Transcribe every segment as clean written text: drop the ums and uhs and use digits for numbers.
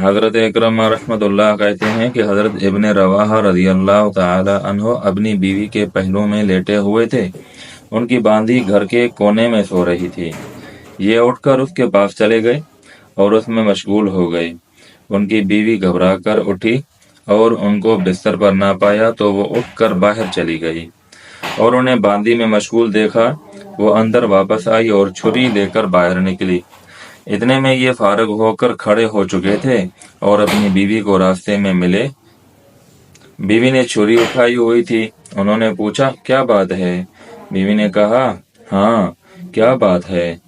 حضرت اکرم رحمۃ कहते हैं कि हज़रत इब्न रवाहा रज़ी अल्लाह ताला अन्हो अपनी बीवी के पहलू में लेटे हुए थे। उनकी बांदी घर के कोने में सो रही थी। ये उठकर उसके पास चले गए और उसमें मशगूल हो गए। उनकी बीवी घबरा कर उठी और उनको बिस्तर पर ना पाया तो वो उठकर बाहर चली गई और उन्हें बांदी में मशगूल देखा। वो अंदर वापस आई और छुरी लेकर बाहर निकली। इतने में ये फारग होकर खड़े हो चुके थे और अपनी बीवी को रास्ते में मिले। बीवी ने छुरी उठाई हुई थी। उन्होंने पूछा, क्या बात है? बीवी ने कहा, हाँ, क्या बात है?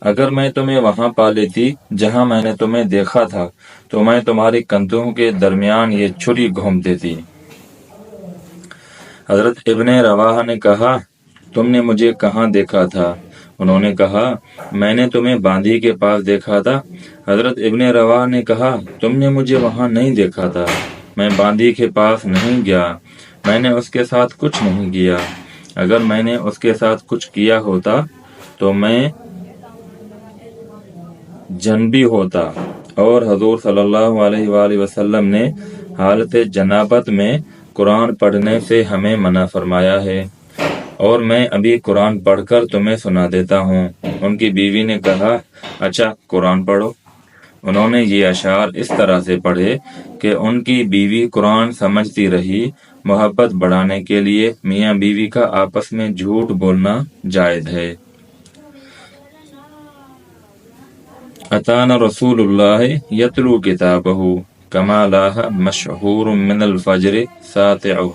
अगर मैं तुम्हें वहां पा लेती जहां मैंने तुम्हें देखा था तो मैं तुम्हारी कंधों के दरमियान ये छुरी घोंप देती। हजरत इब्ने रवाहा ने कहा, तुमने मुझे कहाँ देखा था? उन्होंने कहा, मैंने तुम्हें बांदी के पास देखा था। हजरत इब्ने रवाहा ने कहा, तुमने मुझे वहां नहीं देखा था। मैं बांदी के पास नहीं गया। मैंने उसके साथ कुछ नहीं किया। अगर मैंने उसके साथ कुछ किया होता तो मैं जनबी होता। और हजूर सल्लल्लाहु अलैहि वसल्लम ने हालत जनाबत में कुरान पढ़ने से हमें मना फरमाया है और मैं अभी कुरान पढ़कर तुम्हें सुना देता हूँ। उनकी बीवी ने कहा, अच्छा, कुरान पढ़ो। उन्होंने ये अशार इस तरह से पढ़े कि उनकी बीवी कुरान समझती रही। मोहब्बत बढ़ाने के लिए मियाँ बीवी का आपस में झूठ बोलना जायज़ है। अताना रसूलुल्लाह यतलू किताबहू कमा लाहा मशहूर मिनल फज्र सातिअ।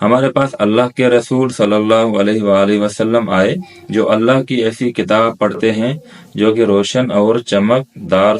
हमारे पास अल्लाह के रसूल सल्लल्लाहु अलैहि वसल्लम आए जो अल्लाह की ऐसी किताब पढ़ते हैं जो कि रोशन और चमकदार